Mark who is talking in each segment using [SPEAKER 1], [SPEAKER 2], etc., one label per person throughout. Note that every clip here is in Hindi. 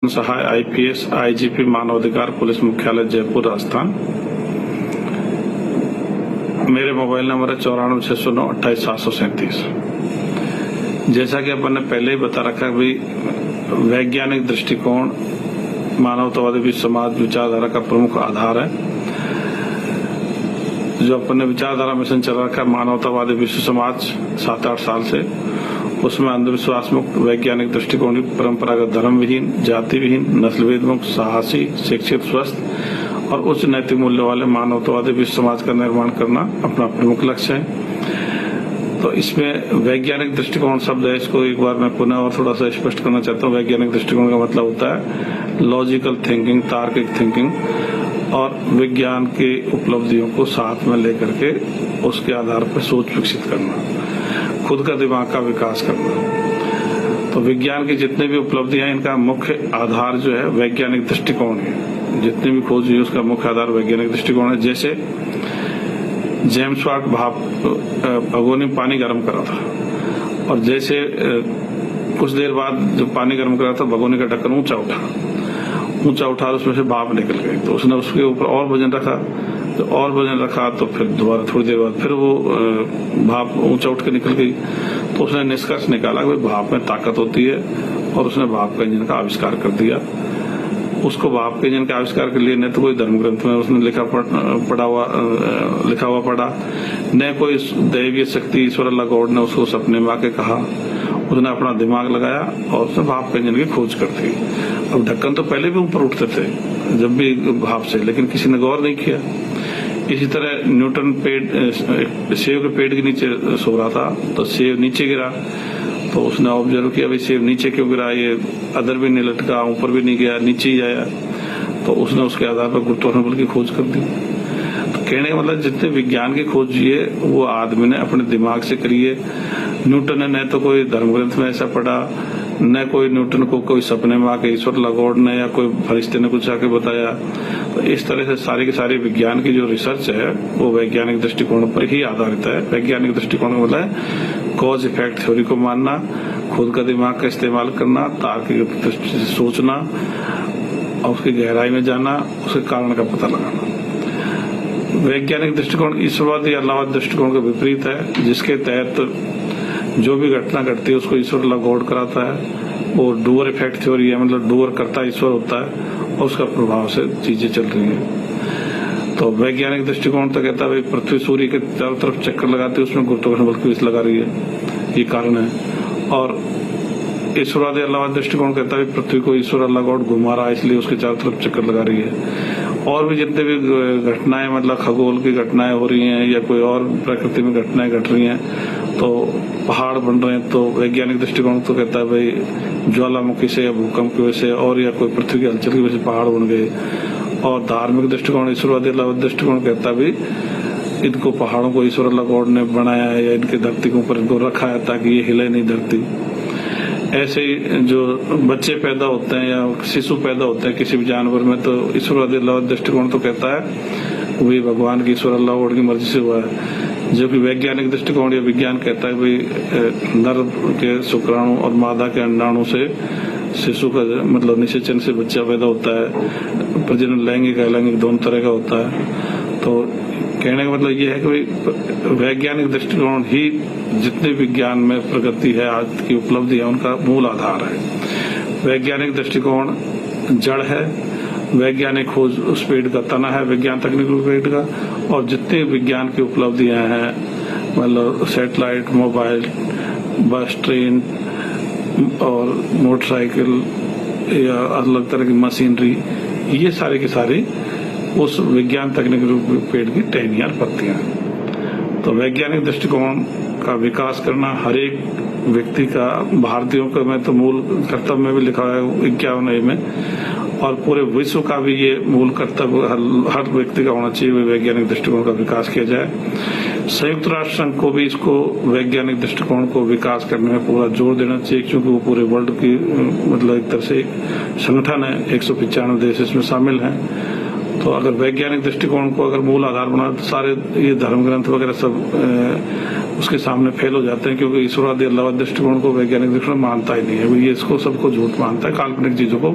[SPEAKER 1] सहाय आईपीएस आईजीपी मानवाधिकार पुलिस मुख्यालय जयपुर राजस्थान। मेरे मोबाइल नंबर है 9460928737। जैसा कि अपन ने पहले ही बता रखा है भाई, वैज्ञानिक दृष्टिकोण मानवतावादी विश्व समाज विचारधारा का प्रमुख आधार है। जो अपन ने विचारधारा मिशन चला रखा है मानवतावादी विश्व समाज 7-8 साल से, उसमें अंधविश्वास मुक्त, वैज्ञानिक दृष्टिकोण की, परंपरागत धर्म विहीन, जाति विहीन, नस्लभेद मुक्त, साहसी, शिक्षित, स्वस्थ और उच्च नैतिक मूल्य वाले मानवतावादी विश्व समाज का निर्माण करना अपना प्रमुख लक्ष्य है। तो इसमें वैज्ञानिक दृष्टिकोण शब्द है, इसको एक बार मैं पुनः और थोड़ा सा स्पष्ट करना चाहता हूँ। वैज्ञानिक दृष्टिकोण का मतलब होता है लॉजिकल थिंकिंग, तार्किक थिंकिंग और विज्ञान की उपलब्धियों को साथ में लेकर के उसके आधार पर सोच विकसित करना, खुद का दिमाग का विकास करना। तो विज्ञान की जितने भी उपलब्धियां हैं, इनका मुख्य आधार जो है वैज्ञानिक दृष्टिकोण है। जितनी भी खोज हुई उसका मुख्य आधार वैज्ञानिक दृष्टिकोण है। जैसे जेम्स वाट भगोनी में पानी गर्म करा था, और जैसे कुछ देर बाद जब पानी गर्म करा था, भगोनी का ढक्कन ऊंचा उठा और उसमें से भाप निकल गई। तो उसने उसके ऊपर और वजन रखा, तो फिर दोबारा थोड़ी देर बाद फिर वो भाप ऊंचा उठ के निकल गई। तो उसने निष्कर्ष निकाला कि भाप में ताकत होती है, और उसने भाप का इंजन का आविष्कार कर दिया। उसको भाप के इंजन के आविष्कार के लिए न तो कोई धर्म ग्रंथ में उसने लिखा हुआ पढ़ा, न कोई दैवीय शक्ति ईश्वर अल्लाह गॉड ने उसको सपने में आके कहा। उसने अपना दिमाग लगाया और उसने भाप के इंजन की खोज कर दी। अब ढक्कन तो पहले भी ऊपर उठते थे जब भी भाप से, लेकिन किसी ने गौर नहीं किया। इसी तरह न्यूटन सेब के पेड़ के नीचे सो रहा था, तो सेब नीचे गिरा। तो उसने ऑब्जर्व किया भाई सेब नीचे क्यों गिरा, ये अदर भी नहीं लटका, ऊपर भी नहीं गया, नीचे ही आया। तो उसने उसके आधार पर गुरुत्वाकर्षण बल की खोज कर दी। तो कहने का मतलब जितने विज्ञान की खोज है वो आदमी ने अपने दिमाग से करी है। न्यूटन ने न तो कोई धर्म ग्रंथ में ऐसा पढ़ा, न कोई न्यूटन को कोई सपने में आके ईश्वर लगोड ने या कोई फरिश्ते ने कुछ आके बताया। तो इस तरह से सारी की सारी विज्ञान की जो रिसर्च है वो वैज्ञानिक दृष्टिकोण पर ही आधारित है। वैज्ञानिक दृष्टिकोण का मतलब है कॉज इफेक्ट थ्योरी को मानना, खुद का दिमाग का इस्तेमाल करना, तार्किक दृष्टि से सोचना और उसकी गहराई में जाना, उसके कारण का पता लगाना। वैज्ञानिक दृष्टिकोण ईश्वरवादी या अल्लाहवादी दृष्टिकोण के विपरीत है, जिसके तहत जो भी घटना घटती है उसको ईश्वर अल्लाह गॉड कराता है। वो डूअर इफेक्ट थ्योरी है, मतलब डूअर करता ईश्वर होता है और उसका प्रभाव से चीजें चल रही हैं। तो वैज्ञानिक दृष्टिकोण तो कहता है भाई पृथ्वी सूर्य के चारों तरफ चक्कर लगाती है, उसमें गुरुत्वाकर्षण बल की लगा रही है, ये कारण है। और ईश्वरवादी अल्लाहवादी दृष्टिकोण कहता है पृथ्वी को ईश्वर अल्लाह गॉड घुमा रहा है, इसलिए उसके चारों तरफ चक्कर लगा रही है। और भी जितने भी घटनाएं, मतलब खगोल की घटनाएं हो रही हैं या कोई और प्रकृति में घटनाएं घट रही हैं, तो पहाड़ बन रहे हैं, तो वैज्ञानिक दृष्टिकोण तो कहता है भाई ज्वालामुखी से या भूकंप की वजह से और या कोई पृथ्वी की हलचल की वजह से पहाड़ बन गए। और धार्मिक दृष्टिकोण ईश्वरवादी अल्लाहवादी दृष्टिकोण कहता है भाई इनको पहाड़ों को ईश्वर अल्लाह गॉड ने बनाया है या इनके धरती के ऊपर इनको रखा है ताकि ये हिले नहीं धरती। ऐसे ही जो बच्चे पैदा होते हैं या शिशु पैदा होते हैं किसी भी जानवर में, तो ईश्वरवादी अल्लाहवादी दृष्टिकोण तो कहता है वही भगवान की ईश्वर अल्लाह गॉड की मर्जी से हुआ है। जो कि वैज्ञानिक दृष्टिकोण या विज्ञान कहता है भाई नर के शुक्राणु और मादा के अंडाणु से शिशु का मतलब निषेचन से बच्चा पैदा होता है। प्रजनन लैंगिक अलैंगिक दोनों तरह का होता है। तो कहने का मतलब ये है कि भाई वैज्ञानिक दृष्टिकोण ही जितने विज्ञान में प्रगति है, आज की उपलब्धि है, उनका मूल आधार है। वैज्ञानिक दृष्टिकोण जड़ है, वैज्ञानिक खोज उस पेड़ का तना है, विज्ञान तकनीकी पेड़ का। और जितने विज्ञान की उपलब्धियां हैं, मतलब सैटेलाइट, मोबाइल, बस, ट्रेन और मोटरसाइकिल या अलग तरह की मशीनरी, ये सारे की सारी उस विज्ञान तकनीकी पेड़ की टहनियां पत्तियां। तो वैज्ञानिक दृष्टिकोण का विकास करना हर एक व्यक्ति का, भारतीयों का मैं तो मूल कर्तव्य में भी लिखा है 51 में, और पूरे विश्व का भी ये मूल कर्तव्य हर व्यक्ति का होना चाहिए, वैज्ञानिक दृष्टिकोण का विकास किया जाए। संयुक्त राष्ट्र संघ को भी इसको वैज्ञानिक दृष्टिकोण को विकास करने में पूरा जोर देना चाहिए, क्योंकि वो पूरे वर्ल्ड की मतलब एक तरह से संगठन है, 195 देश इसमें शामिल हैं। तो अगर वैज्ञानिक दृष्टिकोण को अगर मूल आधार बना तो सारे ये धर्म ग्रंथ वगैरह सब उसके सामने फेल हो जाते हैं, क्योंकि ईश्वरवादी अल्लाहवादी दृष्टिकोण को वैज्ञानिक दृष्टिकोण मानता ही नहीं है। ये इसको सबको झूठ मानता है, काल्पनिक चीजों को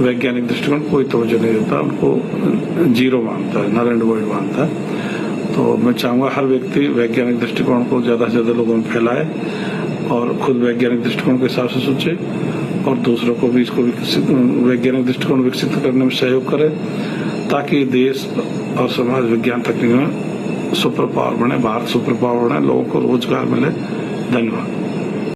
[SPEAKER 1] वैज्ञानिक दृष्टिकोण कोई तवज्जो नहीं देता, उनको जीरो मानता है, नल एंड वॉइड मानता है। तो मैं चाहूंगा हर व्यक्ति वैज्ञानिक दृष्टिकोण को ज्यादा से ज्यादा लोगों में फैलाए और खुद वैज्ञानिक दृष्टिकोण के हिसाब से सोचे और दूसरों को भी इसको वैज्ञानिक दृष्टिकोण विकसित करने में सहयोग करे, ताकि देश और समाज विज्ञान तकनीक में सुपर पावर बने, भारत सुपर पावर बने, लोगों को रोजगार मिले। धन्यवाद।